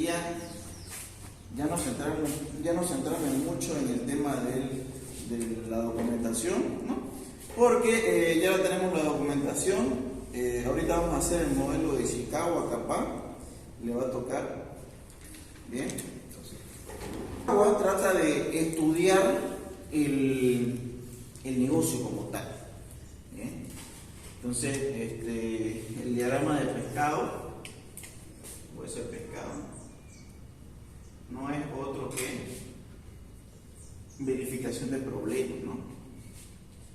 día ya nos centramos mucho en el tema de la documentación, ¿no? Porque ya tenemos la documentación. Ahorita vamos a hacer el modelo de Ishikawa Kappa, le va a tocar. Bien, entonces, Ishikawa trata de estudiar el negocio como tal. Bien, entonces el diagrama de pescado, puede ser pescado, no es otro que verificación de problemas, ¿no?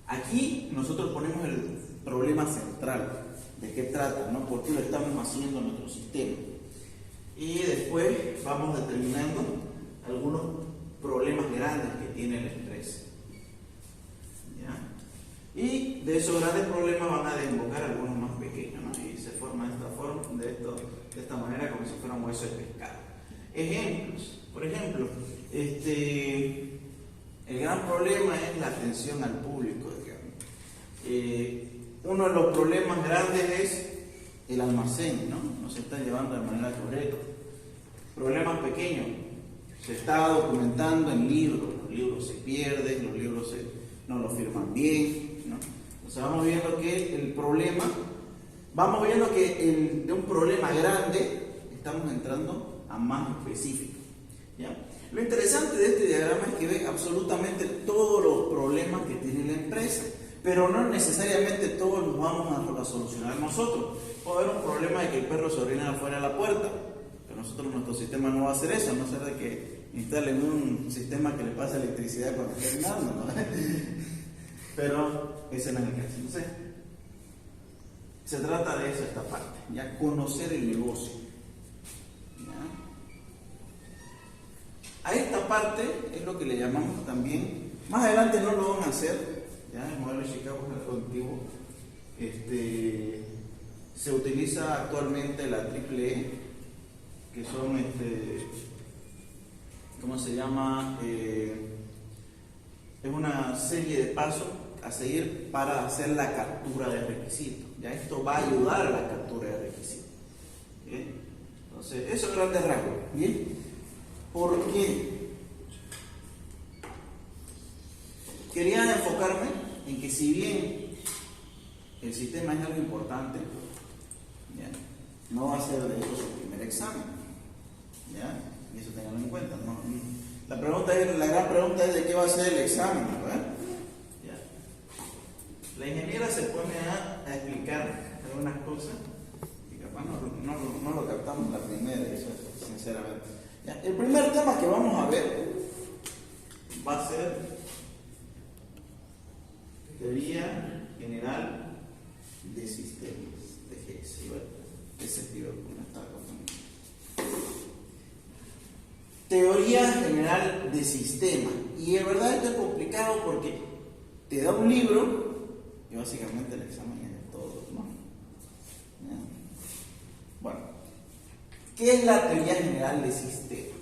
Aquí nosotros ponemos el problema central, de qué trata, ¿no? ¿Por qué lo estamos haciendo en nuestro sistema? Y después vamos determinando algunos problemas grandes que tiene la empresa. ¿Ya? Y de esos grandes problemas van a desembocar algunos más pequeños, ¿no? Y se forma de esta manera, como si fuera un hueso de pescado. Ejemplos. Por ejemplo, el gran problema es la atención al público, digamos. Uno de los problemas grandes es el almacén, ¿no? No se está llevando de manera correcta. Problemas pequeños, se está documentando en libros, los libros se pierden, los libros no los firman bien, ¿no? Entonces vamos viendo que de un problema grande estamos entrando a más específico, ¿ya? Lo interesante de este diagrama es que ve absolutamente todos los problemas que tiene la empresa, pero no necesariamente todos los vamos a solucionar nosotros. Puede haber un problema de que el perro se orina afuera de la puerta, pero nuestro sistema no va a hacer eso, a no ser de que instalen un sistema que le pase electricidad cuando esté orinando, ¿no? Pero ese no es el caso. Entonces, se trata de eso, esta parte, ya conocer el negocio. A esta parte es lo que le llamamos también, más adelante no lo van a hacer, ya el modelo de Chicago es algo antiguo, se utiliza actualmente la triple E, que son, ¿cómo se llama? Es una serie de pasos a seguir para hacer la captura de requisitos. Ya esto va a ayudar a la captura de requisitos. ¿Bien? Entonces, eso es grandes rasgos. ¿Bien? ¿Por qué? Quería enfocarme en que si bien el sistema es algo importante, ¿ya? No va a ser de hecho su primer examen, ¿ya? Y eso tenganlo en cuenta, ¿no? La gran pregunta es de qué va a ser el examen, ¿verdad? ¿Ya? La ingeniera se pone a explicar algunas cosas y capaz no lo captamos la primera, eso es sinceramente. ¿Ya? El primer tema que vamos a ver va a ser teoría general de sistemas, TGS. Teoría general de sistemas. Y en verdad esto es complicado porque te da un libro y básicamente el examen es de todo, ¿no? ¿Ya? Bueno, ¿qué es la teoría general de sistemas?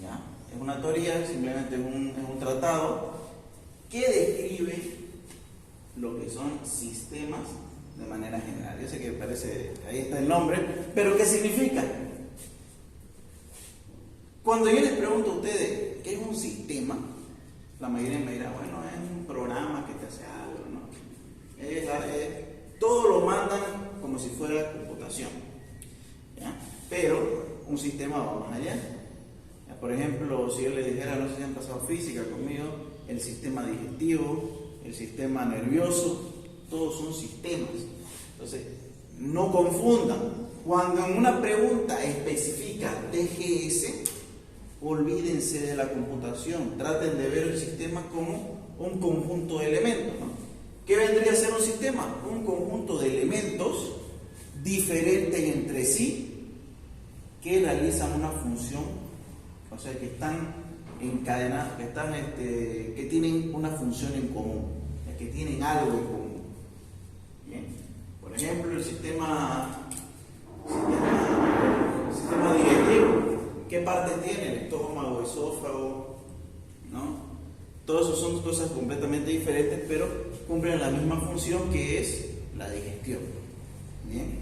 ¿Ya? Es una teoría, simplemente es un tratado que describe lo que son sistemas de manera general. Yo sé que parece, ahí está el nombre, pero ¿qué significa? Cuando yo les pregunto a ustedes qué es un sistema, la mayoría me dirá, bueno, es un programa que te hace algo, ¿no? Todo lo mandan como si fuera computación, ¿ya? Pero un sistema va más allá. ¿Ya? Por ejemplo, si yo les dijera, no sé si han pasado física conmigo, el sistema digestivo, el sistema nervioso, todos son sistemas. Entonces, no confundan. Cuando en una pregunta especifica TGS, olvídense de la computación. Traten de ver el sistema como un conjunto de elementos, ¿no? ¿Qué vendría a ser un sistema? Un conjunto de elementos diferentes entre sí que realizan una función, o sea, que están encadenados, que tienen una función en común, que tienen algo en común. Bien. Por ejemplo, el sistema digestivo, ¿qué partes tiene? El estómago, esófago, ¿no? Todos esos son cosas completamente diferentes, pero cumplen la misma función que es la digestión. Bien.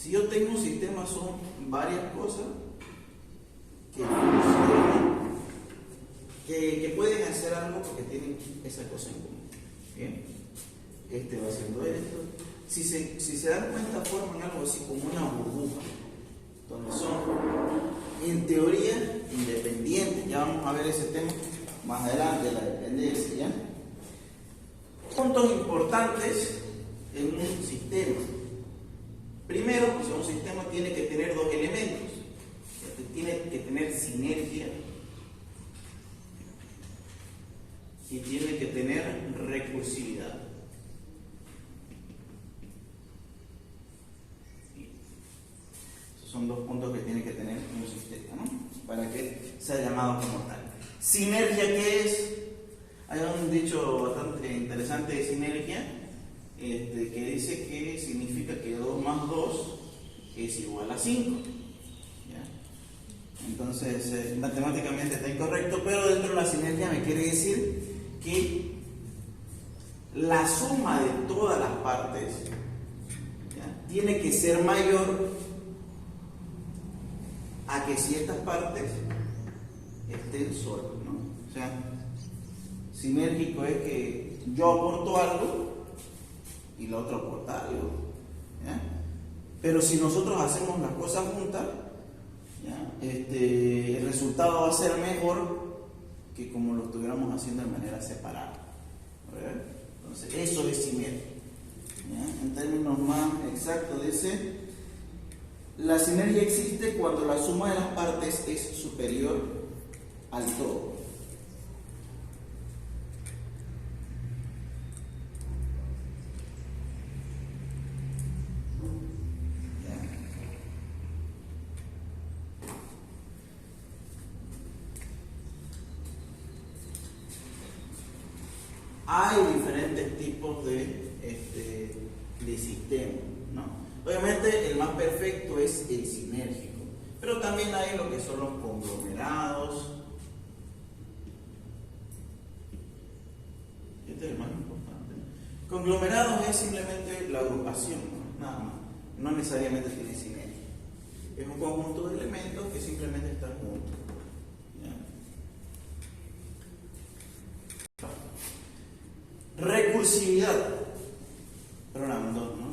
Si yo tengo un sistema, son varias cosas que funcionan, que pueden hacer algo porque tienen esa cosa en común. ¿Bien? Este va haciendo esto. Si se dan cuenta, forman algo así como una burbuja, donde son, en teoría, independientes. Ya vamos a ver ese tema más adelante, la dependencia. ¿Ya? Puntos importantes en un sistema. Primero, pues un sistema tiene que tener dos elementos. Tiene que tener sinergia y tiene que tener recursividad. Esos son dos puntos que tiene que tener un sistema, ¿no? Para que sea llamado como tal. Sinergia, ¿qué es? Hay un dicho bastante interesante de sinergia, que dice que significa que 2 más 2 es igual a 5. ¿Ya? Entonces, matemáticamente está incorrecto, pero dentro de la sinergia me quiere decir que la suma de todas las partes, ¿ya?, tiene que ser mayor a que si estas partes estén solas, ¿no? O sea, sinérgico es que yo aporto algo y la otra aporta algo, ¿ya? Pero si nosotros hacemos las cosas juntas, ¿ya?, el resultado va a ser mejor que como lo estuviéramos haciendo de manera separada. ¿Verdad? Entonces, eso es sinergia. ¿Ya? En términos más exactos, dice: la sinergia existe cuando la suma de las partes es superior al todo. Hay diferentes tipos de sistemas, ¿no? Obviamente el más perfecto es el sinérgico, pero también hay lo que son los conglomerados. Este es el más importante. Conglomerados es simplemente la agrupación, ¿no? Nada más. No necesariamente tiene sinergia. Es un conjunto de elementos que simplemente están juntos. Recursividad. Programador, ¿no?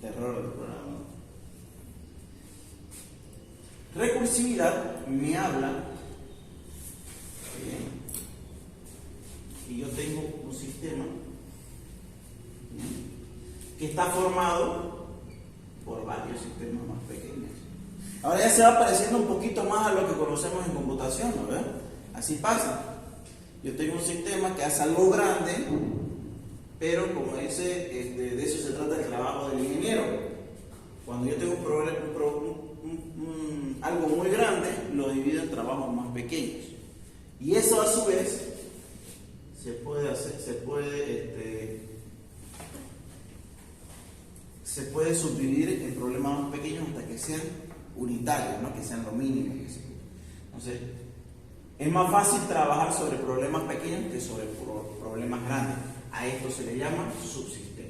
Error del programador. Recursividad me habla, y yo tengo un sistema, que está formado por varios sistemas más pequeños. Ahora ya se va pareciendo un poquito más a lo que conocemos en computación, ¿no? ¿Ve? Así pasa. Yo tengo un sistema que hace algo grande, pero como dice, de eso se trata el trabajo del ingeniero. Cuando yo tengo algo muy grande, lo divido en trabajos más pequeños. Y eso a su vez se puede subdividir en problemas más pequeños hasta que sean unitarios, ¿no? Que sean lo mínimo. Entonces, es más fácil trabajar sobre problemas pequeños que sobre problemas grandes. A esto se le llama subsistema.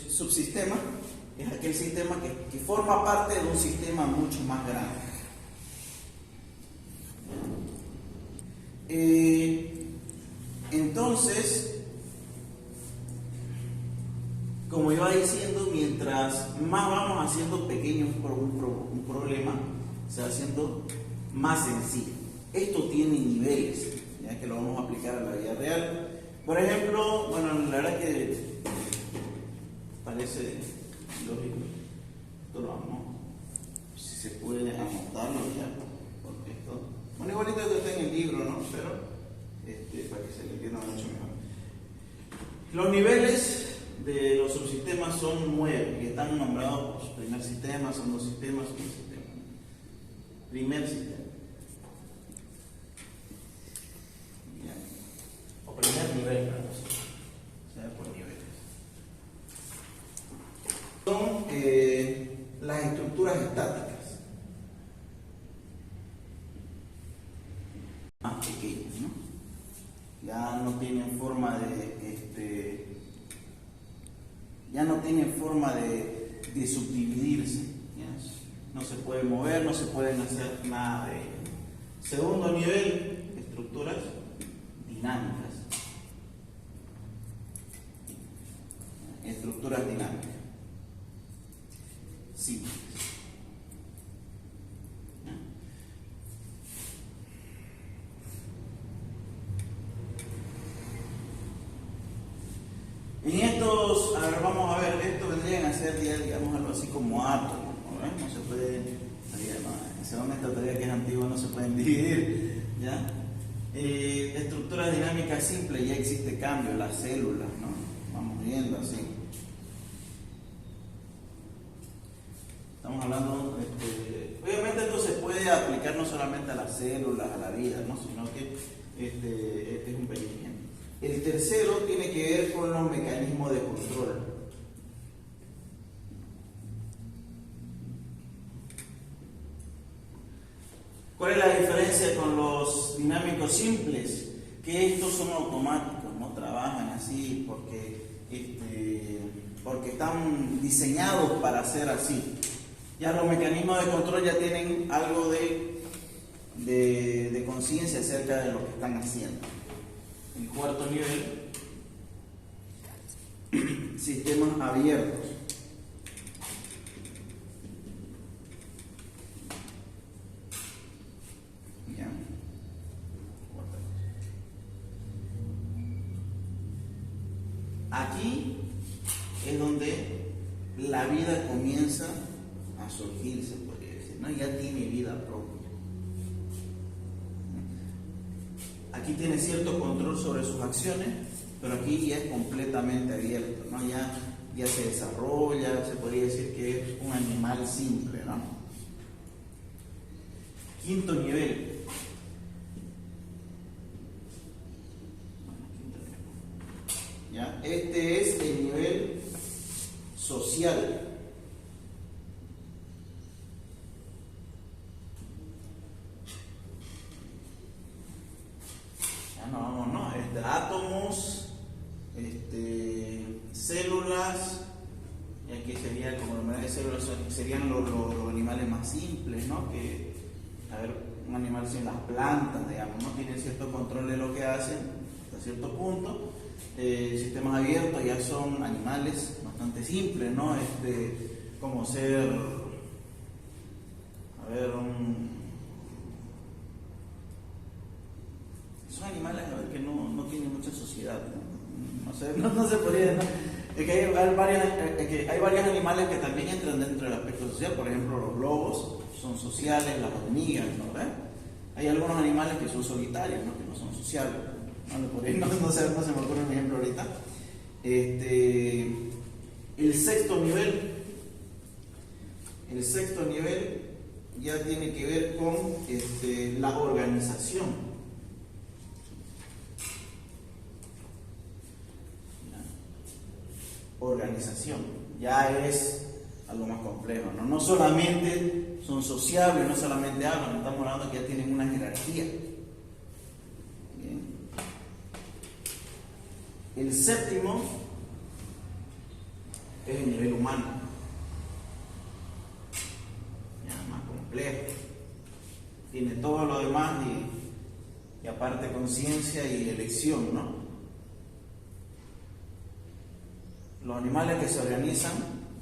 Subsistema es aquel sistema que forma parte de un sistema mucho más grande. Entonces, como iba diciendo, mientras más vamos haciendo pequeños un problema, se va haciendo más sencillo. Esto tiene niveles, ya que lo vamos a aplicar a la vida real. Por ejemplo, bueno, la verdad que parece lógico. Esto lo vamos, si se puede anotarlo ya, porque esto, bueno, igualito esto está en el libro, ¿no? Pero para que se le entienda mucho mejor. Los niveles de los subsistemas son 9, que están nombrados por primer sistema, segundo sistema, segundo sistema. Primer sistema. Bien. O primer nivel, para nosotros. O sea, por niveles. Son las estructuras estáticas. Más pequeñas, ¿no? Ya no tienen forma de ya no tienen forma de subdividirse, ¿ya? No se puede mover, no se pueden hacer nada de ello. Segundo nivel, estructuras dinámicas. Estructuras dinámicas. Simples. En estos, a ver, vamos a ver, estos vendrían a ser, digamos, algo así como átomos, ¿no? No se puede, en ese momento todavía que es antiguo no se pueden dividir, ¿ya? Estructuras dinámicas simples, ya existe cambio, las células, ¿no? Vamos viendo así. Estamos hablando, obviamente esto se puede aplicar no solamente a las células, a la vida, ¿no? Sino que este es un pequeño ejemplo. El tercero tiene que ver con los mecanismos de control. ¿Cuál es la diferencia con los dinámicos simples? Que estos son automáticos, no trabajan así porque están diseñados para ser así. Ya los mecanismos de control ya tienen algo de conciencia acerca de lo que están haciendo. El cuarto nivel, sistemas abiertos. ¿Ya? Aquí es donde la vida comienza a surgir, se podría decir, ¿no? Ya tiene vida propia. Aquí tiene cierto control sobre sus acciones, pero aquí ya es completamente abierto, ¿no? Ya se desarrolla, se podría decir que es un animal simple, ¿no? Quinto nivel. ¿Ya? Este es el nivel social. Átomos, células, y aquí sería como la mayoría de células serían los animales más simples, ¿no? Que, a ver, un animal sin las plantas, digamos, no tienen cierto control de lo que hacen hasta cierto punto. Sistemas abiertos ya son animales bastante simples, ¿no? Como ser, a ver, son animales que no tienen mucha sociedad, no se podría, ¿no? Es que hay varios animales que también entran dentro del aspecto social. Por ejemplo, los lobos son sociales, las hormigas, ¿no? Hay algunos animales que son solitarios, ¿no? Que no son sociales. No se me ocurre un ejemplo ahorita. El sexto nivel ya tiene que ver con la organización. Organización ya es algo más complejo, ¿no? No solamente son sociables, no solamente hablan, estamos hablando que ya tienen una jerarquía. Bien. El séptimo es el nivel humano, ya más complejo, tiene todo lo demás y aparte conciencia y elección, ¿no? Los animales que se organizan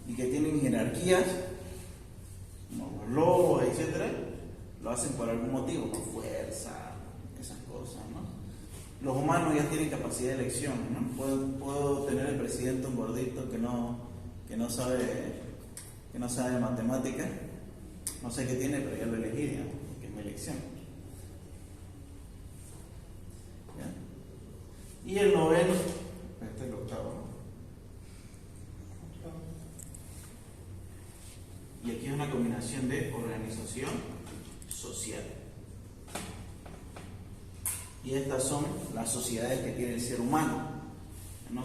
y que tienen jerarquías, como los lobos, etc., lo hacen por algún motivo, por fuerza, esas cosas, ¿no? Los humanos ya tienen capacidad de elección, ¿no? Puedo tener el presidente un gordito que no sabe matemática, no sé qué tiene, pero ya lo elegí, digamos, porque es mi elección. ¿Ya? Y el noveno, este es el octavo, ¿no? Y aquí es una combinación de organización social. Y estas son las sociedades que tiene el ser humano. No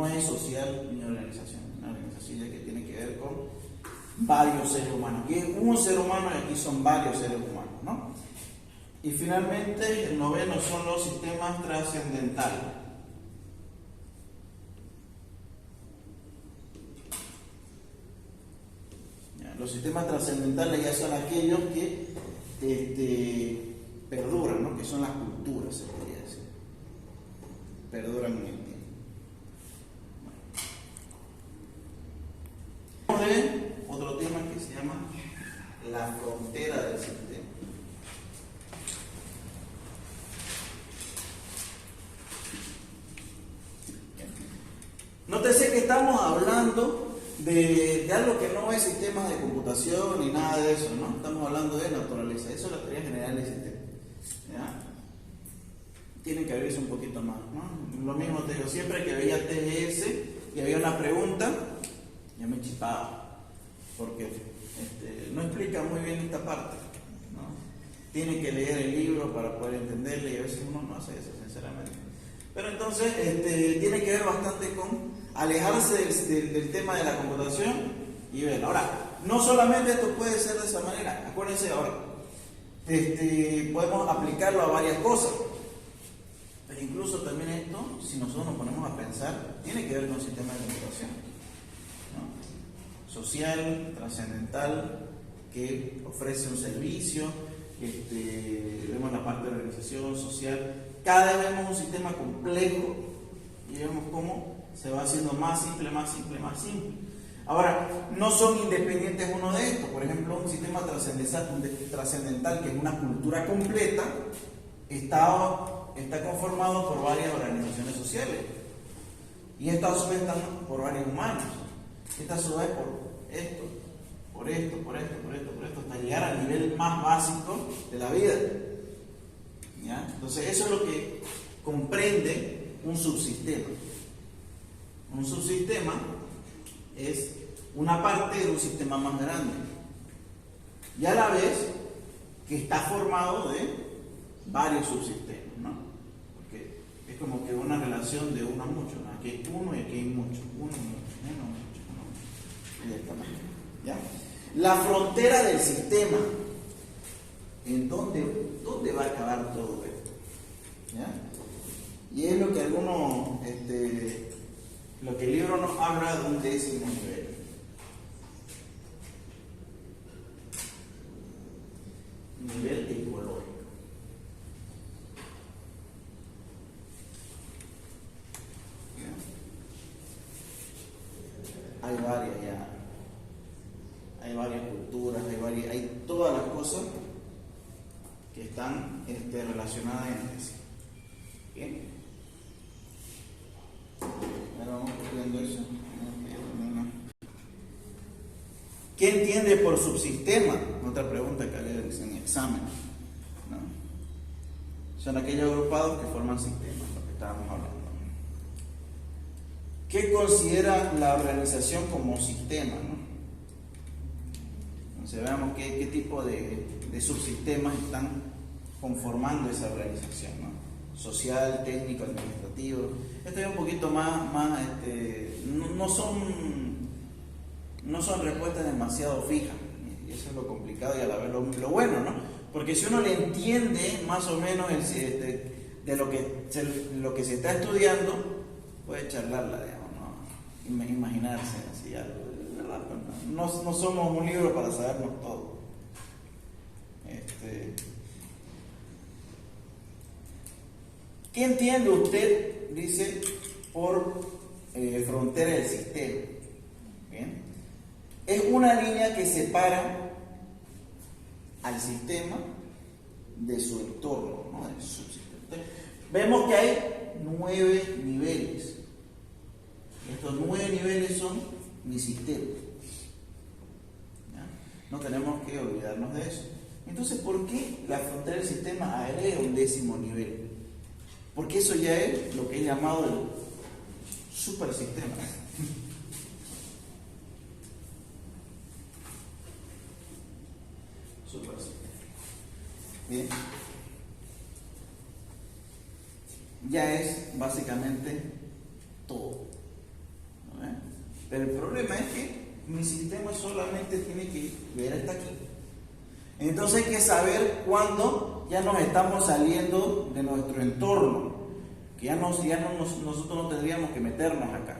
es social ni organización, es una organización que tiene que ver con varios seres humanos. Aquí es un ser humano y aquí son varios seres humanos, ¿no? Y finalmente el noveno son los sistemas trascendentales. Los sistemas trascendentales ya son aquellos que perduran, ¿no? Que son las culturas, se podría decir. Perduran en el tiempo. Otro tema que se llama la frontera del sistema. Nótese que estamos hablando de algo que no es sistemas de computación ni nada de eso, ¿no? Estamos hablando de naturaleza. Eso es la teoría general del sistema. ¿Ya? Tienen que abrirse un poquito más, ¿no? Lo mismo te digo, siempre que veía TGS y había una pregunta, ya me chipaba, porque no explica muy bien esta parte, ¿no? Tienen que leer el libro para poder entenderle y a veces uno no hace eso, sinceramente. Pero entonces tiene que ver bastante con alejarse del tema de la computación y ver. Ahora, no solamente esto puede ser de esa manera, acuérdense ahora, podemos aplicarlo a varias cosas, pero incluso también esto, si nosotros nos ponemos a pensar, tiene que ver con el sistema de computación, ¿no? Social, trascendental, que ofrece un servicio, vemos la parte de organización social. Cada vez vemos un sistema complejo y vemos cómo se va haciendo más simple, más simple, más simple. Ahora, no son independientes uno de estos. Por ejemplo, un sistema trascendental, que es una cultura completa, está conformado por varias organizaciones sociales. Y estas a su vez están por varios humanos. Estas a su vez por esto, hasta llegar al nivel más básico de la vida. ¿Ya? Entonces, eso es lo que comprende un subsistema. Un subsistema es una parte de un sistema más grande. Y a la vez que está formado de varios subsistemas, ¿no? Porque es como que una relación de uno a mucho, ¿no? Aquí hay uno y aquí hay mucho. Uno, mucho. Y de esta manera. ¿Ya? La frontera del sistema. ¿En dónde va a acabar todo esto? ¿Ya? Y es lo que algunos, lo que el libro nos habla de un 10º nivel. Nivel ecológico. ¿Ya? Hay varias ya. Hay varias culturas, hay todas las cosas que están relacionadas entre sí. Bien. Ahora vamos viendo eso. ¿Qué entiende por subsistema? Otra pregunta que había en examen, ¿no? Son aquellos agrupados que forman sistemas, lo que estábamos hablando. ¿Qué considera la organización como sistema, no? Entonces veamos qué tipo de subsistemas están conformando esa organización, ¿no? Social, técnico, administrativo. Esto es un poquito más no son respuestas demasiado fijas, y eso es lo complicado y a la vez lo bueno, ¿no? Porque si uno le entiende más o menos de lo que se está estudiando, puede charlarla, digamos, ¿no? Imaginarse así, ¿verdad? No somos un libro para sabernos todo. ¿Qué entiende usted, dice, por frontera del sistema? ¿Bien? Es una línea que separa al sistema de su entorno, ¿no? De su subsistema. Entonces, vemos que hay 9 niveles. Estos 9 niveles son mi sistema. ¿Ya? No tenemos que olvidarnos de eso. Entonces, ¿por qué la frontera del sistema agrega un 10º nivel? Porque eso ya es lo que he llamado el supersistema. Supersistema. Bien. Ya es básicamente todo. ¿No? Pero el problema es que mi sistema solamente tiene que ver hasta aquí. Entonces hay que saber cuándo ya nos estamos saliendo de nuestro entorno, que nosotros no tendríamos que meternos acá,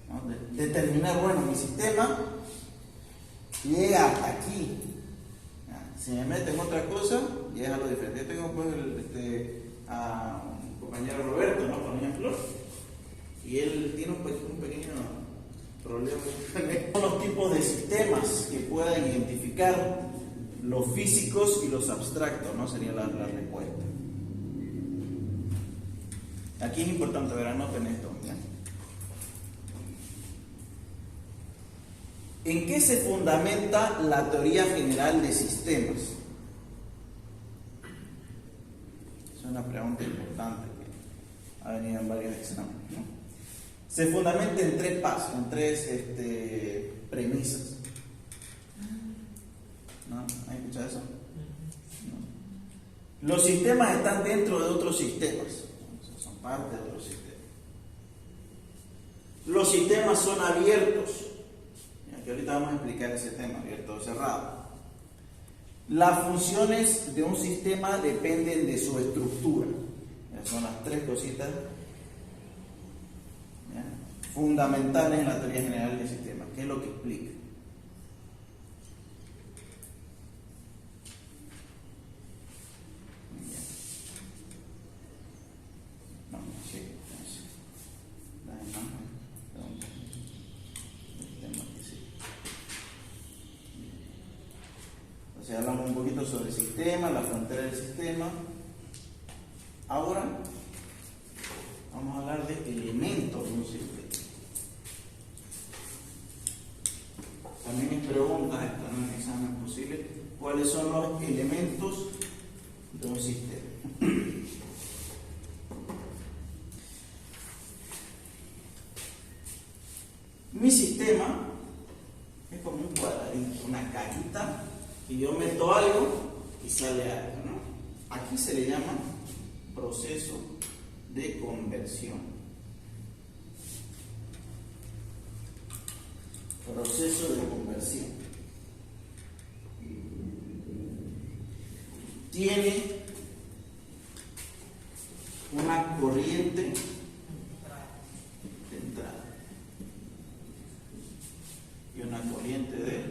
¿no? Determinar, bueno, mi sistema llega hasta aquí. Si me mete en otra cosa, llega a lo diferente. Yo tengo pues a un compañero Roberto, ¿no? Por ejemplo, y él tiene un pequeño problema. Son los tipos de sistemas que puedan identificar los físicos y los abstractos, ¿no? Sería la respuesta. Aquí es importante, ver, anoten esto, ¿ya? ¿En qué se fundamenta la teoría general de sistemas? Es una pregunta importante que ha venido en varios exámenes, ¿no? Se fundamenta en tres pasos, en tres premisas. ¿No? ¿Has escuchado eso? ¿No? Los sistemas están dentro de otros sistemas, son parte de otros sistemas. Los sistemas son abiertos. Que ahorita vamos a explicar ese tema, abierto o cerrado. Las funciones de un sistema dependen de su estructura. Esas son las tres cositas, ¿ya?, fundamentales en la teoría general del sistema. ¿Qué es lo que explica? Hablamos un poquito sobre el sistema, la frontera del sistema. Ahora vamos a hablar de elementos de un sistema. También es pregunta, esto en un examen posible, ¿cuáles son los elementos de un sistema? Mi sistema es como un cuadradito, una cajita, y yo meto algo y sale algo, ¿no? Aquí se le llama proceso de conversión. Proceso de conversión. Tiene una corriente de entrada y una corriente de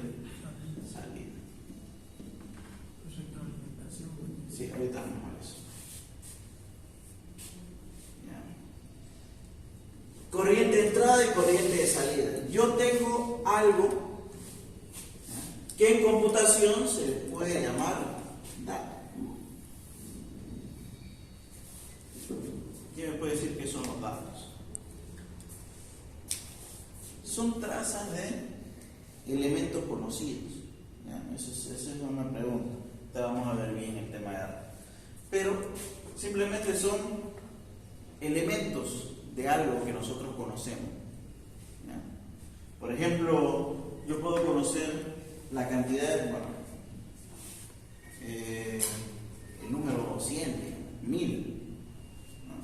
salida. Sí, ahorita vamos a eso. Ya. Corriente de entrada y corriente de salida. Yo tengo algo, ¿ya?, que en computación se le puede llamar dato. ¿Quién me puede decir qué son los datos? Son trazas de elementos conocidos. Esa es una pregunta. Te vamos a ver bien el tema de datos. Pero simplemente son elementos de algo que nosotros conocemos. ¿Ya? Por ejemplo, yo puedo conocer la cantidad de, el número 100, 1000. ¿No?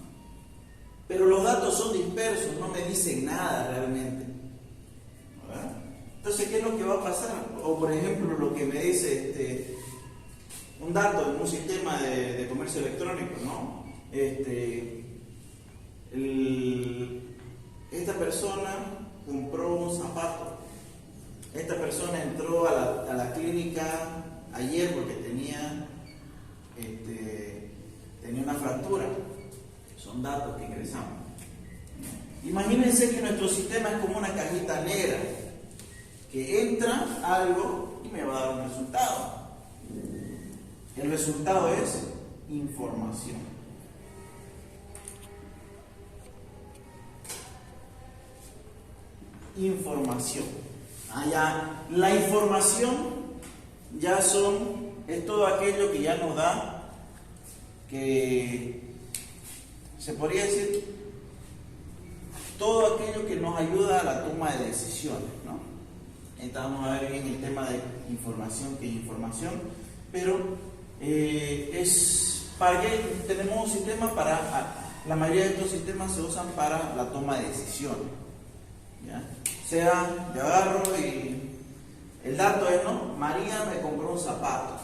Pero los datos son dispersos, no me dicen nada realmente. ¿Verdad? Entonces, ¿qué es lo que va a pasar? O por ejemplo, lo que me dice un dato en un sistema de comercio electrónico, ¿no? Esta persona compró un zapato. Esta persona entró a la clínica ayer porque tenía una fractura. Son datos que ingresamos. Imagínense que nuestro sistema es como una cajita negra que entra algo y me va a dar un resultado. El resultado es información. Información. La información es todo aquello que ya nos da, que se podría decir, todo aquello que nos ayuda a la toma de decisiones, ¿no? Entonces vamos a ver bien el tema de información, que es información, pero para que tenemos un sistema la mayoría de estos sistemas se usan para la toma de decisiones, ¿ya? O sea, yo agarro y el dato es, ¿no? María me compró un zapato, ¿ya?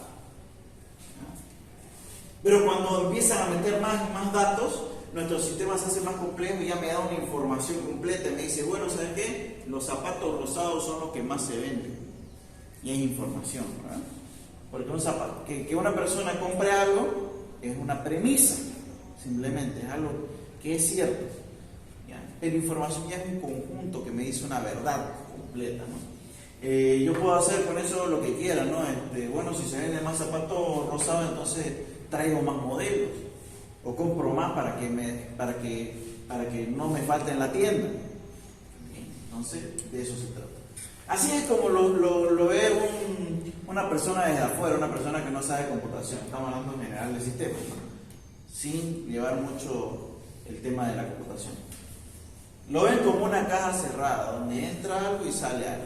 Pero cuando empiezan a meter más datos, nuestro sistema se hace más complejo y ya me da una información completa y me dice, bueno, ¿sabes qué? Los zapatos rosados son los que más se venden. y es información, ¿verdad? Porque que una persona compre algo es una premisa, simplemente es algo que es cierto, ¿ya? Pero información ya es un conjunto que me dice una verdad completa, ¿no? Yo puedo hacer con eso lo que quiera, ¿no? Bueno, si se vende más zapatos rosados, entonces traigo más modelos o compro más para que no me falte en la tienda. Entonces, de eso se trata. Así es como lo ve una persona desde afuera, una persona que no sabe computación. Estamos hablando en general de sistemas, ¿no? Sin llevar mucho el tema de la computación. Lo ven como una caja cerrada, donde entra algo y sale algo.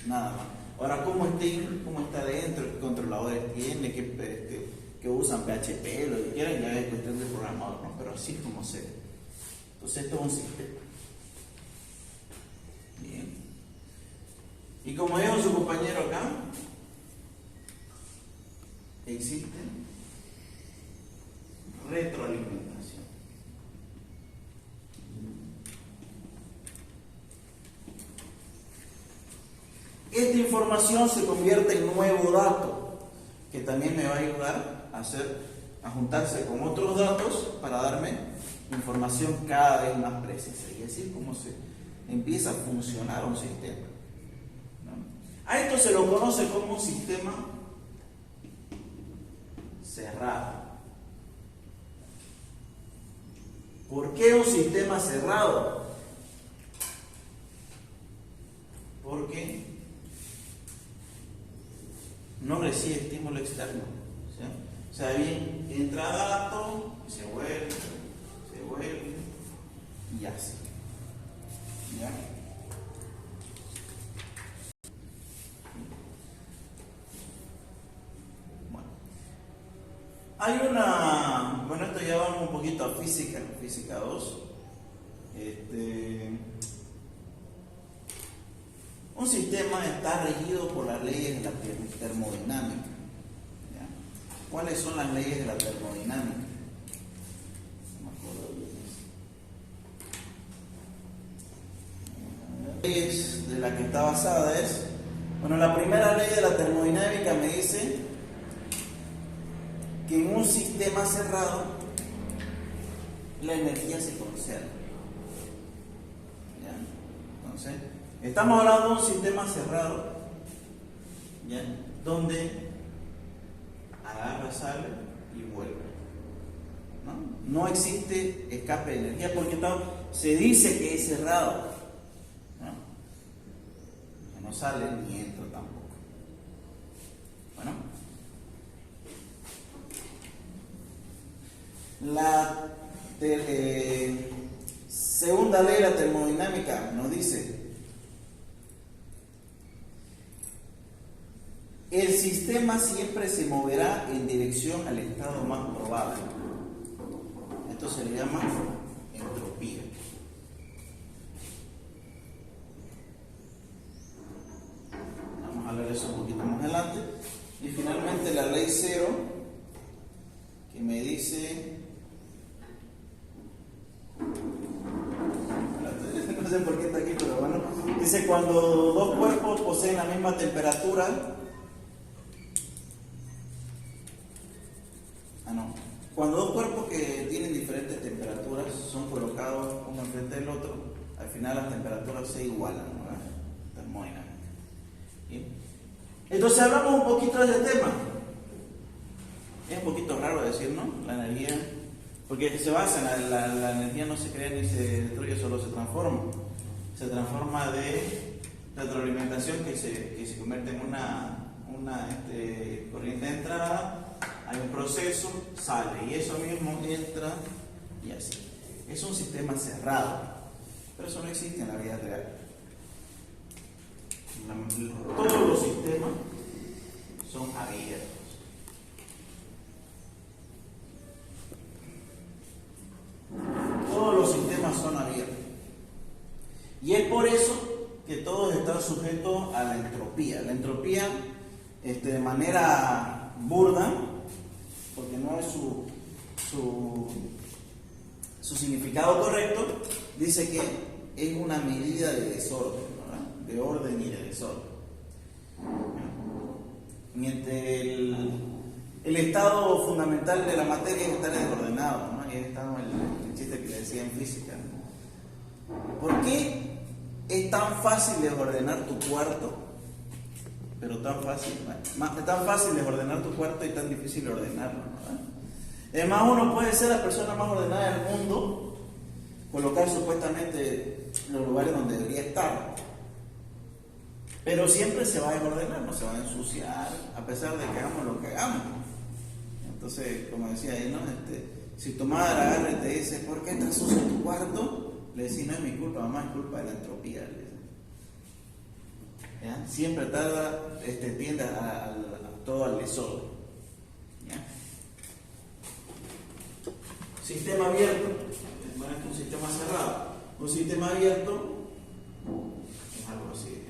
Nada más. Ahora, cómo está dentro, qué controladores tiene, que usan PHP, lo que quieran, ya es cuestión del programador, ¿no? Pero así es como se ve. Entonces, esto es un sistema. Bien. Y como dijo su compañero acá, existe retroalimentación. Esta información se convierte en nuevo dato, que también me va a ayudar a juntarse con otros datos para darme información cada vez más precisa. Y así es como se empieza a funcionar un sistema, ¿no? A esto se lo conoce como un sistema cerrado. ¿Por qué un sistema cerrado? Porque no recibe estímulo externo. ¿Sí? O sea, bien, entra dato, se vuelve y así. ¿Ya? Bueno. Bueno, esto ya vamos un poquito a física 2. Un sistema está regido por las leyes de la termodinámica. ¿Ya? ¿Cuáles son las leyes de la termodinámica? No me acuerdo bien eso. Las leyes de la que está basada es, bueno, la primera ley de la termodinámica me dice que en un sistema cerrado la energía se conserva. ¿Ya? Entonces, estamos hablando de un sistema cerrado, ¿ya? Donde agarra, sale y vuelve, ¿no? No existe escape de energía porque se dice que es cerrado, ¿no? No sale ni entra tampoco. Bueno, la segunda ley de la termodinámica nos dice: el sistema siempre se moverá en dirección al estado más probable. Esto se le llama entropía. Vamos a hablar de eso un poquito más adelante. Y finalmente la ley 0, que me dice, no sé por qué está aquí, pero bueno, dice: cuando dos cuerpos poseen la misma temperatura, cuando dos cuerpos que tienen diferentes temperaturas son colocados uno enfrente del otro, al final las temperaturas se igualan, ¿no? Termodinámica. ¿Sí? Entonces hablamos un poquito de ese tema. Es un poquito raro decir, ¿no? La energía, porque se basa en la energía, no se crea ni se destruye, solo se transforma. Se transforma de retroalimentación que se convierte en una corriente de entrada. Hay un proceso, sale, y eso mismo entra y así. Es un sistema cerrado, pero eso no existe en la vida real. Todos los sistemas son abiertos. Todos los sistemas son abiertos. Y es por eso que todos están sujetos a la entropía. La entropía, de manera burda, porque no es su significado correcto, dice que es una medida de desorden, ¿verdad? De orden y de desorden. Mientras el estado fundamental de la materia es estar desordenado, ¿no? Y ahí está el chiste que le decía en física, ¿no? ¿Por qué es tan fácil desordenar tu cuarto? Pero tan fácil desordenar tu cuarto y tan difícil ordenarlo, ¿no? Además, uno puede ser la persona más ordenada del mundo, colocar supuestamente los lugares donde debería estar, pero siempre se va a desordenar, no se va a ensuciar, a pesar de que hagamos lo que hagamos. Entonces, como decía ahí, ¿no? Si tu madre agarra y te dice, ¿por qué estás sucio tu cuarto? Le decís, no es mi culpa, mamá, es culpa de la entropía. ¿Ya? Siempre tiende a todo al desorden. ¿Ya? Sistema abierto, bueno, es un sistema cerrado. Un sistema abierto es algo así.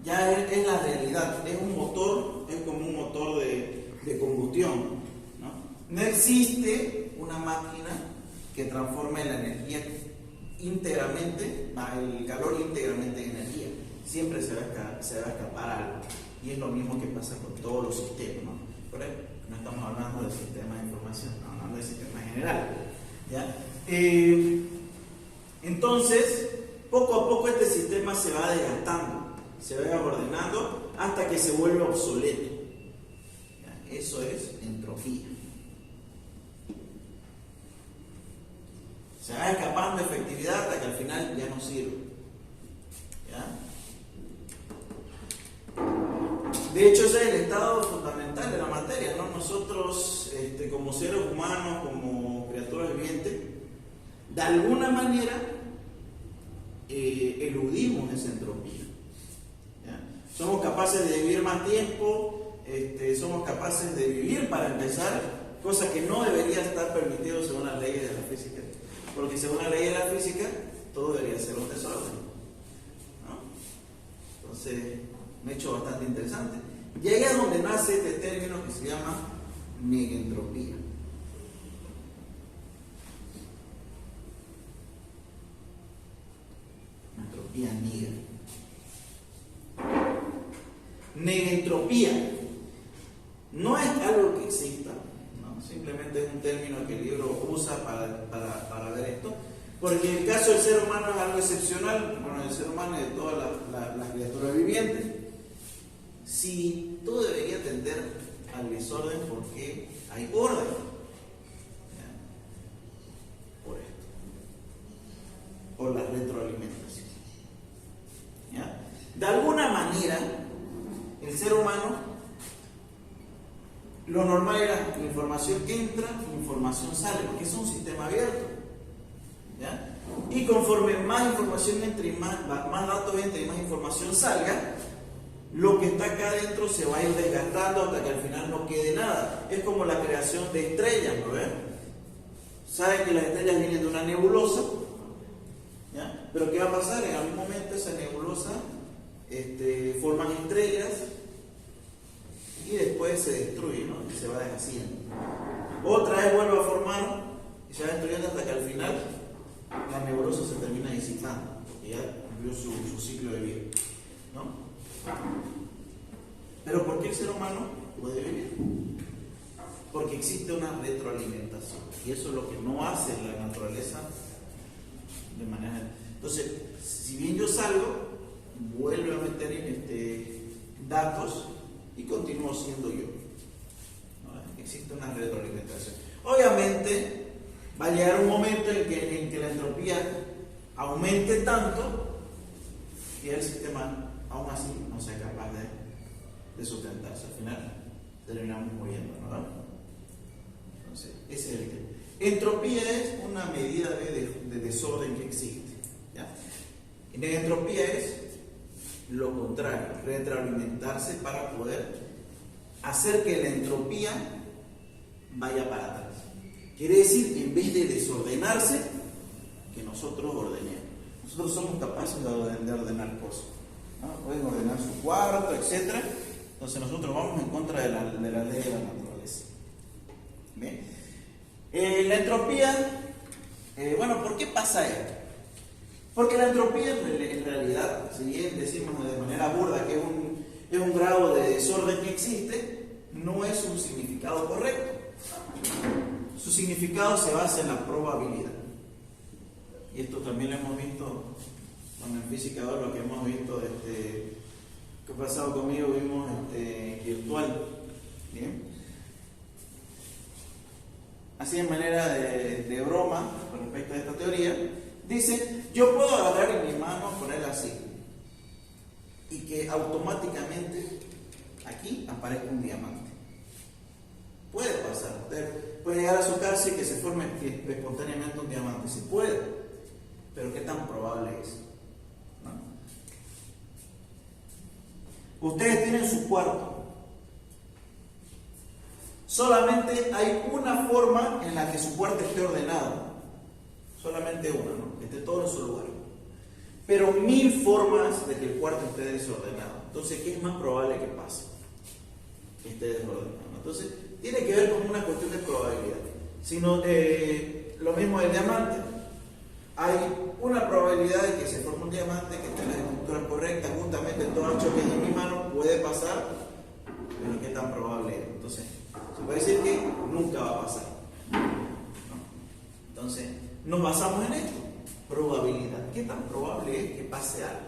Ya es la realidad, es un motor, es como un motor de combustión, ¿no? No existe una máquina que transforme la energía íntegramente, el calor íntegramente en energía. Siempre se va a escapar algo. Y es lo mismo que pasa con todos los sistemas, ¿no? Por ahí no estamos hablando del sistema de información, estamos hablando del sistema general, ¿ya? Entonces, poco a poco este sistema se va desgastando, se va ordenando hasta que se vuelve obsoleto. ¿Ya? Eso es entropía. Se va escapando efectividad hasta que al final ya no sirve. ¿Ya? De hecho, ese es el estado fundamental de la materia, ¿no? Nosotros, como seres humanos, como criaturas vivientes, de alguna manera eludimos esa entropía. ¿Ya? Somos capaces de vivir más tiempo, somos capaces de vivir, para empezar, cosa que no debería estar permitido según las leyes de la física. Porque según la ley de la física, todo debería ser un desorden, ¿no? Entonces, un hecho bastante interesante. Y ahí es donde nace este término que se llama negentropía. Entropía negra. Negentropía no es algo que exista, ¿no? Simplemente es un término que el libro usa para ver esto, porque en el caso del ser humano es algo excepcional, bueno, del ser humano y de todas las criaturas vivientes. Si todo debería tender al desorden, porque hay orden. ¿Ya? Por esto, por la retroalimentación. ¿Ya? De alguna manera, el ser humano, lo normal era información que entra, información sale, porque es un sistema abierto. ¿Ya? Y conforme más información entre y más datos entre y más información salga, lo que está acá adentro se va a ir desgastando hasta que al final no quede nada. Es como la creación de estrellas, ¿no ven? Saben que las estrellas vienen de una nebulosa, ¿ya? Pero ¿qué va a pasar? En algún momento esa nebulosa forman estrellas y después se destruye, ¿no? Y se va deshaciendo. Otra vez vuelve a formar y se va destruyendo hasta que al final la nebulosa se termina disipando, porque ya cumplió su ciclo de vida, ¿no? Pero ¿por qué el ser humano puede vivir? Porque existe una retroalimentación, y eso es lo que no hace la naturaleza de manera. Entonces, si bien yo salgo, vuelvo a meter datos y continúo siendo yo, ¿no? Existe una retroalimentación. Obviamente va a llegar un momento en que la entropía aumente tanto y el sistema aún así no sea capaz de sustentarse. Al final terminamos muriendo, ¿no? Entonces, ese es el tema. Entropía es una medida de desorden que existe, ¿ya? Y la entropía es lo contrario, retroalimentarse para poder hacer que la entropía vaya para atrás. Quiere decir, en vez de desordenarse, que nosotros ordenemos. Nosotros somos capaces de ordenar cosas, ¿no? Pueden ordenar su cuarto, etc. Entonces nosotros vamos en contra de la ley de la naturaleza. ¿Bien? La entropía, bueno, ¿por qué pasa esto? Porque la entropía en realidad, si bien decimos de manera burda que es un grado de desorden que existe, no es un significado correcto. Su significado se basa en la probabilidad. Y esto también lo hemos visto en Física 2, lo que hemos visto, que ha pasado conmigo, vimos virtual. ¿Bien? Así en manera de broma con respecto a esta teoría, dice, yo puedo agarrar en mi mano, ponerla así, y que automáticamente aquí aparezca un diamante. Puede pasar, usted puede llegar a su casa y que se forme espontáneamente un diamante, sí puede, pero ¿qué tan probable es? ¿No? Ustedes tienen su cuarto. Solamente hay una forma en la que su cuarto esté ordenado. Solamente una, ¿no? Que esté todo en su lugar. Pero 1000 formas de que el cuarto esté desordenado. Entonces, ¿qué es más probable que pase? Que esté desordenado. Entonces, tiene que ver con una cuestión de probabilidad. Sino, lo mismo del diamante. Hay una probabilidad de que se forme un diamante, que esté en las estructuras correctas, justamente todo el choque en mi mano puede pasar, pero ¿qué tan probable es? Entonces, se puede decir que nunca va a pasar. ¿No? Entonces, nos basamos en esto, probabilidad. ¿Qué tan probable es que pase algo?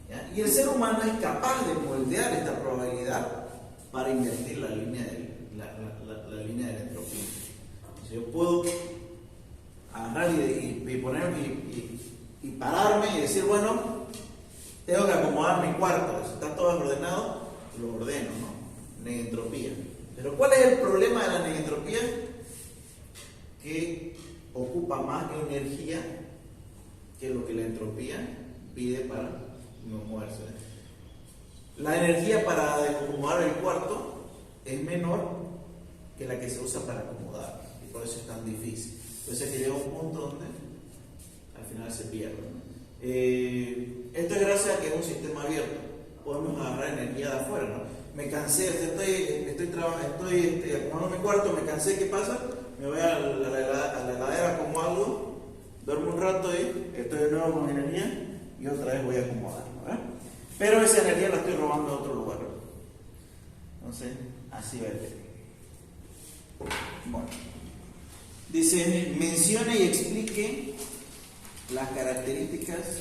¿Ya? Y el ser humano es capaz de moldear esta probabilidad para invertir la línea de la entropía. Entonces, yo puedo agarrar y ponerme y pararme y decir, bueno, tengo que acomodar mi cuarto. Si está todo desordenado, lo ordeno, ¿no? Negentropía. Pero ¿cuál es el problema de la negentropía? Que ocupa más energía que lo que la entropía pide para moverse. La energía para acomodar el cuarto es menor que la que se usa para acomodar, y por eso es tan difícil. Entonces que llega un punto donde al final se pierde, ¿no? Esto es gracias a que es un sistema abierto. Podemos agarrar energía de afuera, ¿no? Me cansé, estoy acomodando mi cuarto, me cansé, ¿qué pasa? Me voy a la heladera, como algo, duermo un rato y estoy de nuevo con energía y otra vez voy a acomodarlo, ¿verdad? Pero esa energía la estoy robando de otro lugar. Entonces, así va el tema. Bueno, dice, mencione y explique las características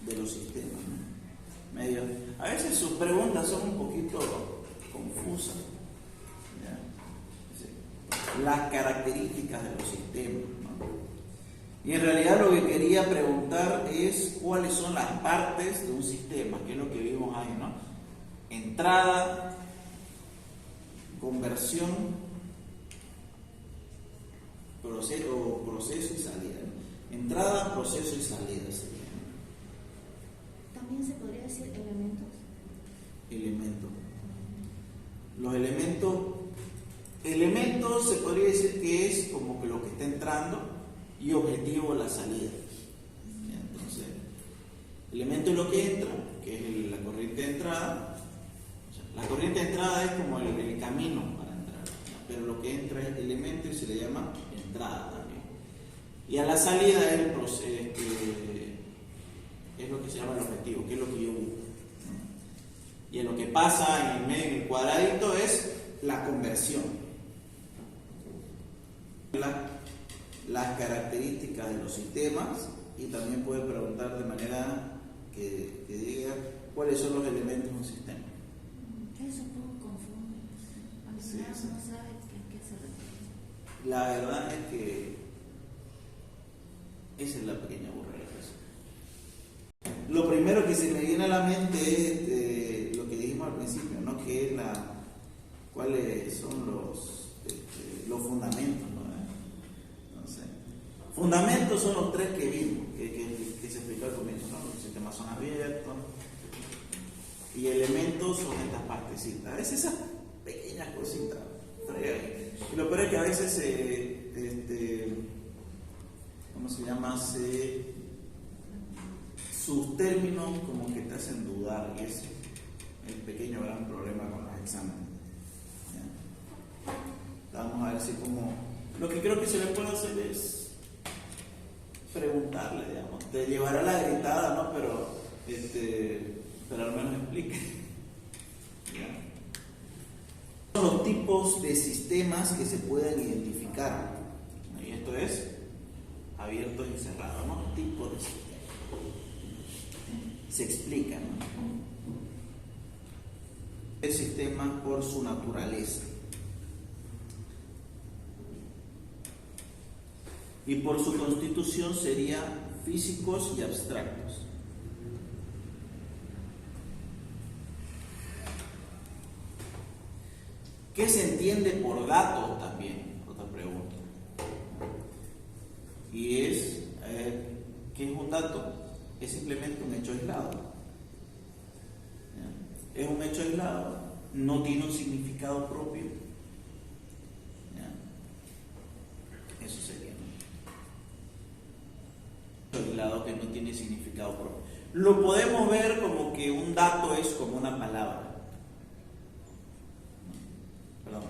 de los sistemas, ¿no? A veces sus preguntas son un poquito confusas. ¿Ya? Las características de los sistemas, ¿no? Y en realidad lo que quería preguntar es cuáles son las partes de un sistema, que es lo que vimos ahí, ¿no? Entrada, conversión, proceso y salida, ¿no? Entrada, proceso y salida sería. También se podría decir elementos. Elementos. Los elementos se podría decir que es como que lo que está entrando y objetivo la salida. Entonces, elemento es lo que entra, que es la corriente de entrada. O sea, la corriente de entrada es como el camino para entrar, pero lo que entra es elemento y se le llama entrada también. Y a la salida es el proceso. Es lo que se llama el objetivo, que es lo que yo busco. Y en lo que pasa en el medio, en el cuadradito, es la conversión. Las características de los sistemas, y también puede preguntar de manera que diga cuáles son los elementos de un sistema. Es un poco confunde. Al final no sabe a qué se refiere. La verdad es que esa es la pequeña burrada. Lo primero que se me viene a la mente es lo que dijimos al principio, ¿no? Que es cuáles son los fundamentos, ¿no? Entonces, fundamentos son los tres que vimos, que se explicó al comienzo, ¿no? Los sistemas son abiertos y elementos son estas partecitas, a veces esas pequeñas cositas. Y lo peor es que a veces ¿cómo se llama? Sus términos como que te hacen dudar, y ese es el pequeño gran problema con los exámenes. ¿Ya? Vamos a ver si como lo que creo que se le puede hacer es preguntarle, digamos, te llevará la gritada, ¿no? Pero al menos explique. ¿Ya? Son los tipos de sistemas que se pueden identificar. Y esto es abiertos y cerrados, ¿no? Tipos de sistemas. Se explican, ¿no? El sistema por su naturaleza y por su constitución serían físicos y abstractos. ¿Qué se entiende por datos también? Otra pregunta. Y es, ¿qué es un dato? Es simplemente un hecho aislado. ¿Ya? Es un hecho aislado, no tiene un significado propio. ¿Ya? Eso sería, ¿no? Un hecho aislado que no tiene significado propio. Lo podemos ver como que un dato es como una palabra. Perdón,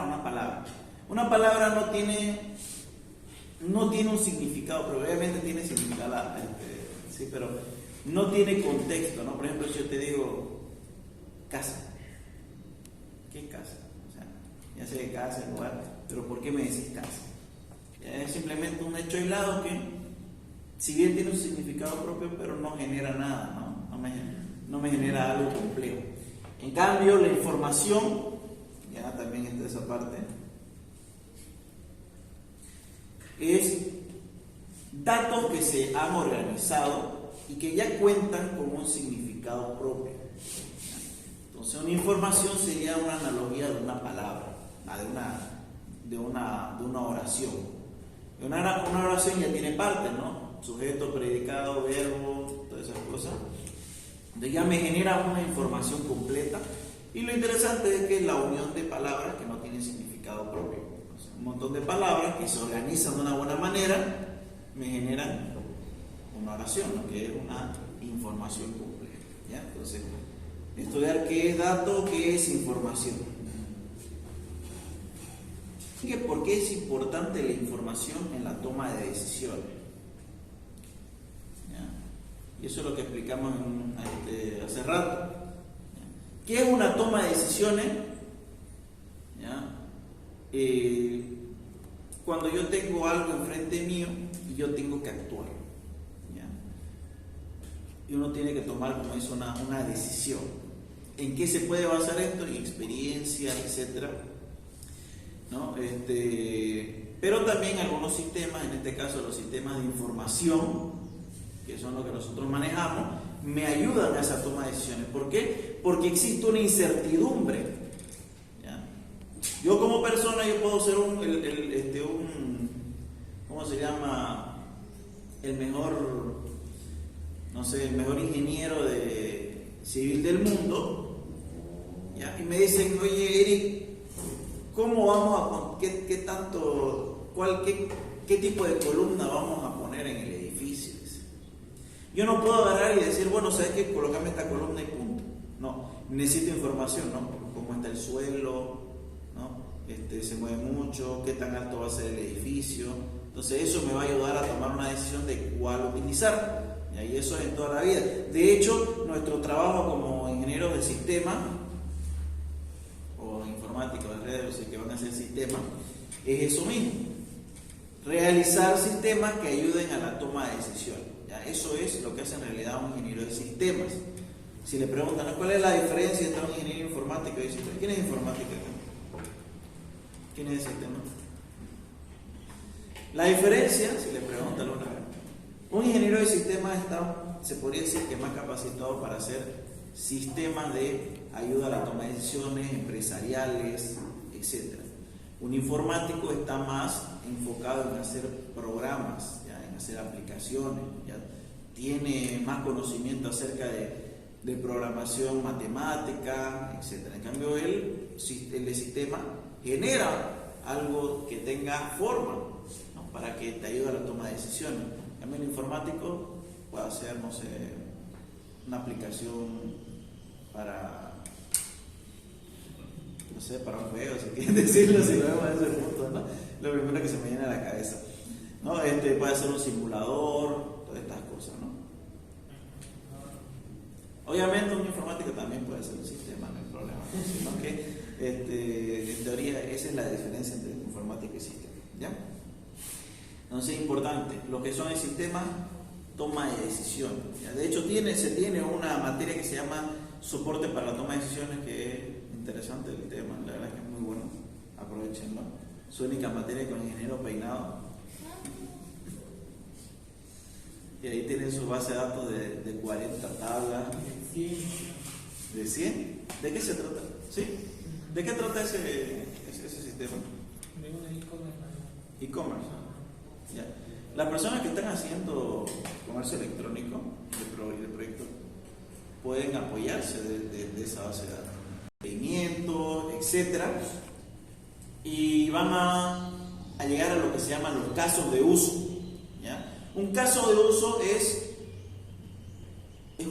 una palabra. Una palabra no tiene un significado, pero obviamente tiene significado, sí, pero no tiene contexto, ¿no? Por ejemplo, si yo te digo casa, ¿qué es casa? O sea, ya sé de casa, el lugar, pero ¿por qué me decís casa? Es simplemente un hecho aislado que, si bien tiene un significado propio, pero no genera nada, ¿no? No me genera algo complejo. En cambio, la información, ya también está esa parte, es datos que se han organizado y que ya cuentan con un significado propio. Entonces, una información sería una analogía de una palabra, de una oración. Una oración ya tiene partes, ¿no? Sujeto, predicado, verbo, todas esas cosas. Entonces ya me genera una información completa. Y lo interesante es que es la unión de palabras que no tienen significado propio. O sea, un montón de palabras que se organizan de una buena manera me generan una oración, ¿no? Que es una información completa. ¿Ya? Entonces, estudiar qué es dato, qué es información. ¿Por qué es importante la información en la toma de decisiones? ¿Ya? Y eso es lo que explicamos hace rato. ¿Qué es una toma de decisiones? ¿Ya? Cuando yo tengo algo enfrente mío y yo tengo que actuar. ¿Ya? Y uno tiene que tomar, como dice, una decisión. ¿En qué se puede basar esto? En experiencia, etcétera, ¿no? Pero también algunos sistemas, en este caso los sistemas de información, que son los que nosotros manejamos, me ayudan a esa toma de decisiones. ¿Por qué? Porque existe una incertidumbre. ¿Ya? Yo como persona, yo puedo ser ¿cómo se llama? El mejor ingeniero civil del mundo. ¿Ya? Y me dicen, oye, Eric, ¿cómo vamos a qué tipo de columna vamos a poner en el edificio? Yo no puedo agarrar y decir, bueno, ¿sabes qué? Colócame esta columna y punto. No, necesito información, ¿no? Cómo está el suelo, ¿no? Se mueve mucho, qué tan alto va a ser el edificio. Entonces eso me va a ayudar a tomar una decisión de cuál utilizar. Y eso es en toda la vida. De hecho, nuestro trabajo como ingenieros de sistemas o informáticos de redes, o sea, que van a hacer sistemas, es eso mismo. Realizar sistemas que ayuden a la toma de decisiones. ¿Ya? Eso es lo que hace en realidad un ingeniero de sistemas. Si le preguntan, ¿no? ¿Cuál es la diferencia entre un ingeniero informático y de sistemas? ¿Quién es informático? ¿Quién es de sistemas? La diferencia, si le preguntan alguna vez, un ingeniero de sistemas se podría decir que es más capacitado para hacer sistemas de ayuda a la toma de decisiones empresariales, etc. Un informático está más enfocado en hacer programas, ¿ya? En hacer aplicaciones, ¿ya? Tiene más conocimiento acerca de programación matemática, etc. En cambio, el de sistema genera algo que tenga forma, ¿no? Para que te ayude a la toma de decisiones. En cambio, el informático puede hacer, no sé, una aplicación para un juego, si quieren decirlo, si lo vemos a ese punto, ¿no? Lo primero que se me viene a la cabeza. ¿no? Puede ser un simulador, todas estas cosas, ¿no? Obviamente un informático también puede ser un sistema, no hay problema, sino que en teoría esa es la diferencia entre informática y sistema, ¿ya? Entonces es importante, lo que son el sistema, toma de decisión, ¿ya? De hecho se tiene una materia que se llama soporte para la toma de decisiones, que es interesante el tema, la verdad es que es muy bueno, aprovechenlo. Su única materia con ingeniero Peinado. Y ahí tienen su base de datos de 40 tablas. ¿De 100? ¿De qué se trata? ¿Sí? ¿De qué trata ese sistema? De una e-commerce. E-commerce. Ya. Las personas que están haciendo comercio electrónico de proyectos pueden apoyarse de esa base de datos. Movimiento, etcétera. Y van a llegar a lo que se llaman los casos de uso. ¿Ya? Un caso de uso es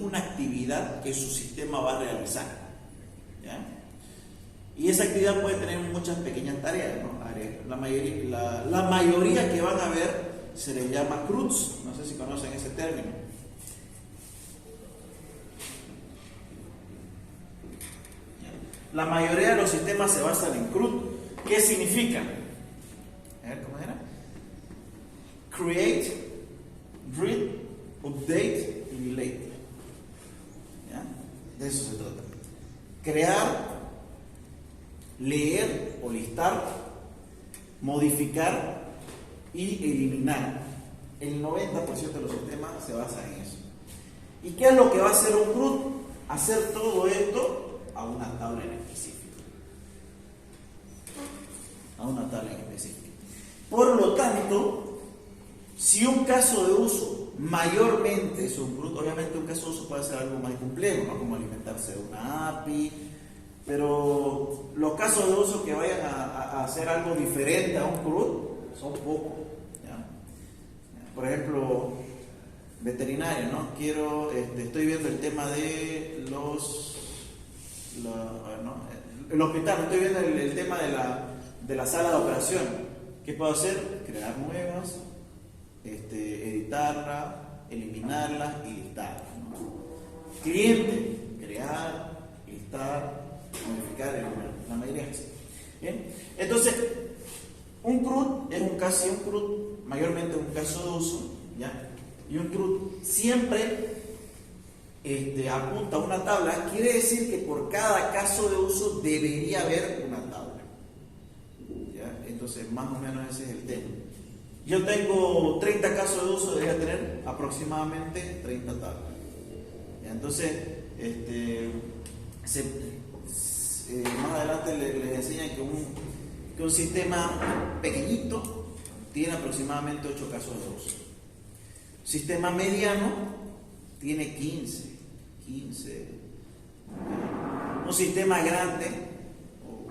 una actividad que su sistema va a realizar, ¿ya? Y esa actividad puede tener muchas pequeñas tareas, ¿no? La mayoría que van a ver se les llama CRUDs, no sé si conocen ese término. La mayoría de los sistemas se basan en CRUD. ¿Qué significa? A ver, ¿cómo era? Create, read, update y delete. ¿Ya? De eso se trata. Crear, leer o listar, modificar y eliminar. El 90% de los sistemas se basa en eso. ¿Y qué es lo que va a hacer un CRUD? Hacer todo esto a una tabla en específico. A una tabla en específico. Por lo tanto, si un caso de uso mayormente es un CRUD, obviamente un caso de uso puede ser algo más complejo, ¿no? Como alimentarse de una API, pero los casos de uso que vayan a hacer algo diferente a un CRUD son pocos, ¿ya? Por ejemplo, veterinaria, ¿no? Estoy viendo el tema de el hospital, estoy viendo el tema de la sala de operación. ¿Qué puedo hacer? Crear nuevas, editarla, eliminarla y listarla, ¿no? Cliente, crear, listar, modificar, eliminar. La mayoría es así. ¿Bien? Entonces, un CRUD es un CRUD mayormente un caso de uso, ¿ya? Y un CRUD siempre apunta a una tabla. Quiere decir que por cada caso de uso debería haber una tabla, ¿ya? Entonces, más o menos ese es el tema. Yo tengo 30 casos de uso, debería tener aproximadamente 30 tablas, ¿ya? Entonces, más adelante les enseñan que un sistema pequeñito tiene aproximadamente 8 casos de uso. Sistema mediano tiene 15. Un sistema grande, o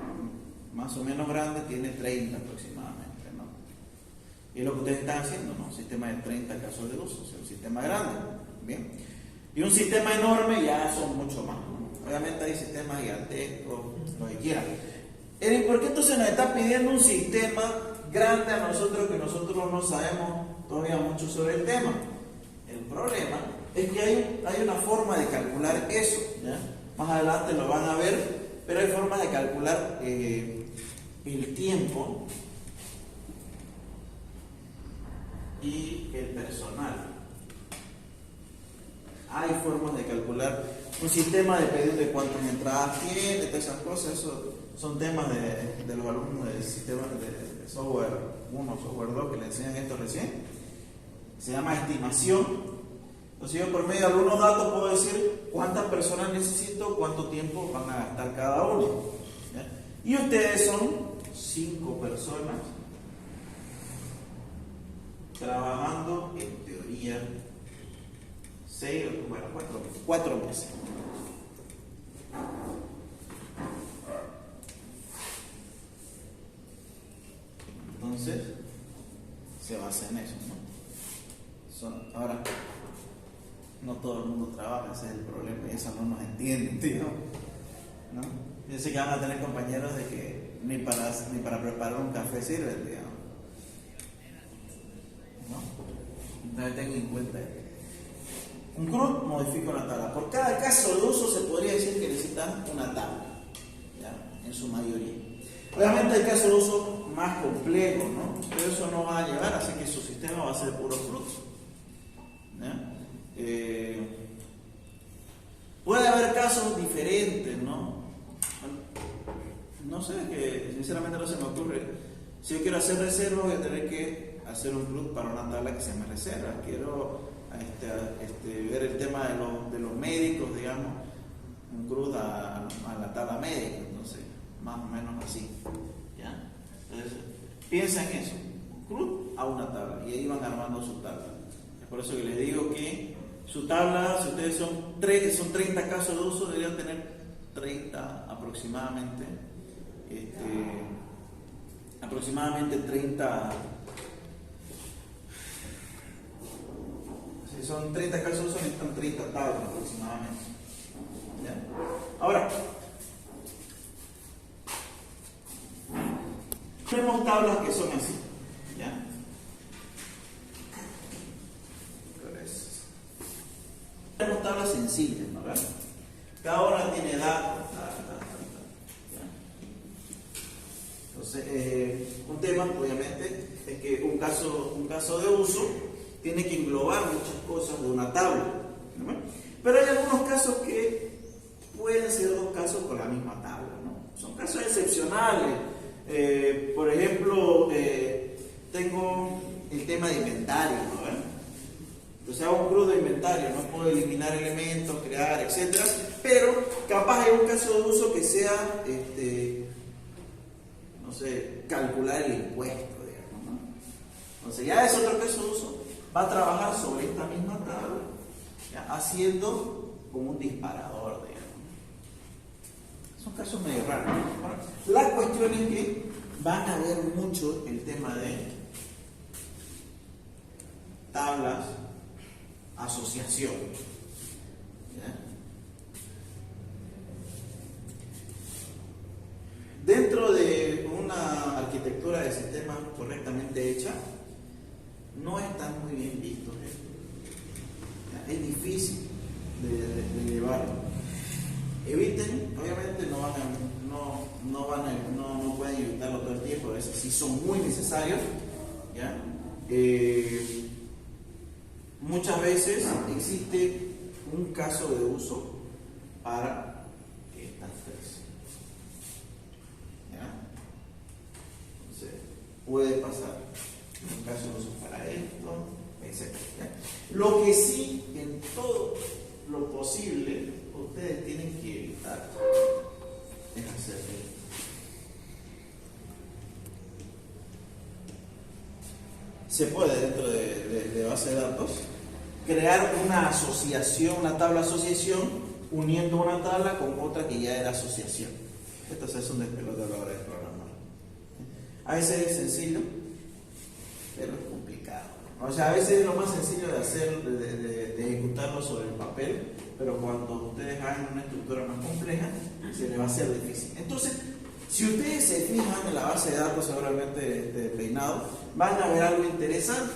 más o menos grande, tiene 30 aproximadamente, ¿no? Y es lo que ustedes están haciendo, ¿no? Un sistema de 30 casos de uso, o sea, un sistema grande, ¿bien? Y un sistema enorme ya son mucho más, ¿no? Obviamente hay sistemas gigantescos, lo que quieran. ¿Por qué entonces nos está pidiendo un sistema grande a nosotros que nosotros no sabemos todavía mucho sobre el tema? El problema es que hay una forma de calcular eso, ¿ya? Más adelante lo van a ver, pero hay formas de calcular el tiempo y el personal. Hay formas de calcular un sistema dependiendo de cuántas entradas tiene, todas esas cosas. Eso son temas de los alumnos de sistemas de software 1, software 2 que le enseñan esto recién. Se llama estimación. Entonces yo por medio de algunos datos puedo decir cuántas personas necesito, cuánto tiempo van a gastar cada uno, ¿ya? Y ustedes son 5 personas trabajando en teoría 4 meses. Entonces se basa en eso, ¿no? Ahora, no todo el mundo trabaja, ese es el problema, y eso no nos entienden, tío, ¿no? Yo sé que van a tener compañeros de que ni para preparar un café sirven, digamos. Entonces tengan en cuenta esto. Un CRUD modifica una tabla. Por cada caso de uso se podría decir que necesitan una tabla, ¿ya? En su mayoría. Obviamente hay casos de uso más complejos, ¿no? Pero eso no va a llevar, así que su sistema va a ser puro CRUD. Puede haber casos diferentes, ¿no? No sé, que sinceramente no se me ocurre. Si yo quiero hacer reserva, voy a tener que hacer un CRUD para una tabla que se llama reserva. Quiero ver el tema de los médicos, digamos, un CRUD a la tabla médica, entonces, más o menos así. ¿Ya? Entonces, piensa en eso, CRUD a una tabla, y ahí van armando su tabla. Es por eso que les digo que su tabla, si ustedes son 30 casos de uso, deberían tener 30 aproximadamente. Aproximadamente 30. Si son 30 casos de uso, necesitan 30 tablas aproximadamente. ¿Ya? Ahora, tenemos tablas que son así. ¿Ya? Tenemos tablas sencillas, ¿no? ¿Verdad? Cada una tiene datos. Entonces, un tema, obviamente, es que un caso de uso tiene que englobar muchas cosas de una tabla, ¿no? Pero hay algunos casos que pueden ser dos casos con la misma tabla, ¿no? Son casos excepcionales. Por ejemplo, tengo el tema de inventario, ¿no? Entonces hago un CRUD de inventario, no puedo eliminar elementos, crear, etc. Pero capaz hay un caso de uso que sea, no sé, calcular el impuesto, digamos, ¿no? Entonces ya es otro caso de uso. Va a trabajar sobre esta misma tabla, ¿ya? Haciendo como un disparador, digamos. Son casos medio raros. Bueno, la cuestión es que van a ver mucho el tema de tablas, asociación. ¿Ya? Dentro de una arquitectura de sistemas correctamente hecha, no están muy bien vistos esto. Es difícil de llevarlo. Eviten, obviamente no pueden evitarlo todo el tiempo, a veces sí son muy necesarios, ¿ya? Muchas veces existe un caso de uso para estas tres. ¿Ya? Entonces, puede pasar un caso de uso para esto, etc. ¿Ya? Lo que sí, en todo lo posible, ustedes tienen que evitar es hacer esto. Se puede, dentro de base de datos, crear una asociación, una tabla asociación, uniendo una tabla con otra que ya era asociación. Esto es un despelote a la hora de programar. A veces es sencillo, pero es complicado. O sea, a veces es lo más sencillo de hacer, de ejecutarlo sobre el papel, pero cuando ustedes hagan una estructura más compleja, se les va a hacer difícil. Entonces, si ustedes se fijan en la base de datos, seguramente de Peinado, van a ver algo interesante,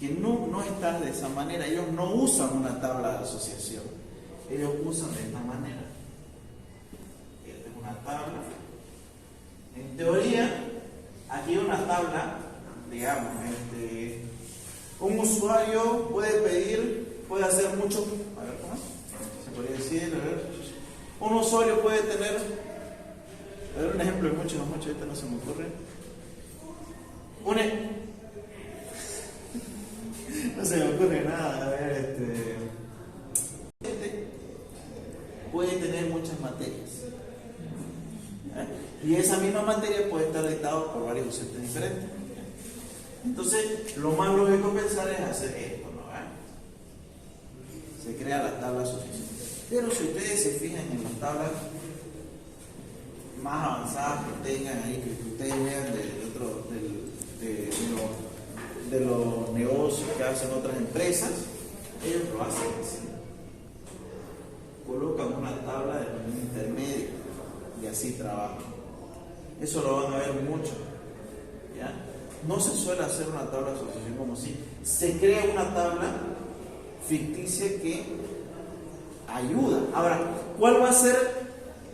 que no está de esa manera. Ellos no usan una tabla de asociación, ellos usan de esta manera. Esta es una tabla. En teoría, aquí hay una tabla, digamos, un usuario puede hacer mucho, a ver, ¿cómo se podría decir? A ver, un usuario puede tener, a ver, un ejemplo de mucho, ahorita no se me ocurre. No se me ocurre nada, a ver, puede tener muchas materias. Y esa misma materia puede estar dictada por varios docentes diferentes. Entonces, lo más lógico pensar es hacer esto, ¿no? Se crea la tabla asociación. Pero si ustedes se fijan en las tablas más avanzadas que tengan ahí, que ustedes vean de los negocios que hacen otras empresas, ellos lo hacen así. Colocan una tabla de un intermedio y así trabajan. Eso lo van a ver mucho, ¿ya? no se suele hacer una tabla de asociación como si se crea una tabla ficticia que ayuda. Ahora, ¿cuál va a ser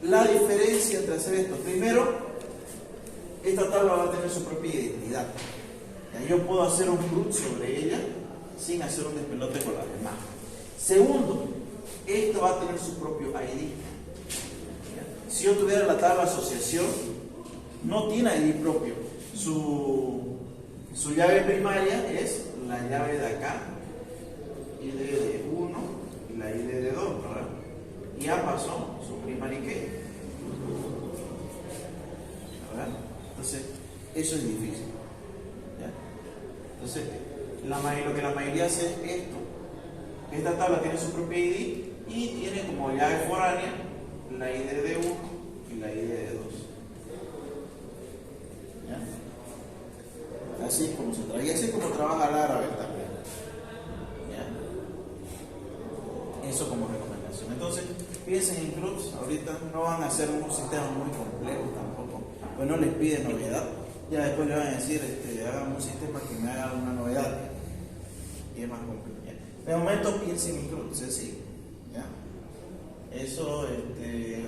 la diferencia entre hacer esto? Primero, esta tabla va a tener su propia identidad. ¿Ya? Yo puedo hacer un CRUD sobre ella sin hacer un despelote con las demás. Segundo, esto va a tener su propio ID. ¿Ya? Si yo tuviera la tabla asociación, no tiene ID propio. Su llave primaria es la llave de acá, ID de 1 y la ID de 2, ¿verdad? Y ya pasó su primary key. ¿Verdad? Entonces, eso es difícil. ¿Ya? Entonces, lo que la mayoría hace es esto. Esta tabla tiene su propia ID y tiene como llave foránea la ID de 1 y la ID de 2. ¿Ya? Así es como se trabaja. Y así es como trabaja Laravel también. ¿Ya? Eso como recomendación. Entonces, piensen en CRUDs. Ahorita no van a hacer un sistema muy complejo tampoco. Pues no les piden novedad. Ya después le van a decir, hagan un sistema que me haga una novedad. Y es más complejo. De momento piensen en CRUD, sencillo. ¿Ya? Eso,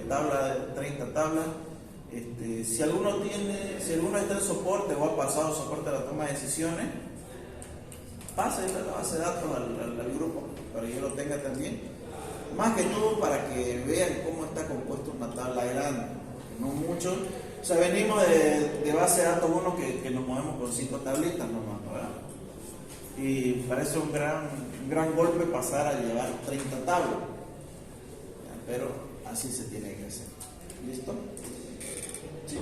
tabla de 30 tablas. Si alguno está en soporte o ha pasado soporte a la toma de decisiones, pase la base de datos al grupo para que yo lo tenga también. Más que todo para que vean cómo está compuesta una tabla grande, no mucho. O sea, venimos de base de datos 1 que nos movemos con 5 tablitas nomás, ¿verdad? Y parece un gran golpe pasar a llevar 30 tablas. Pero así se tiene que hacer. ¿Listo? Sí.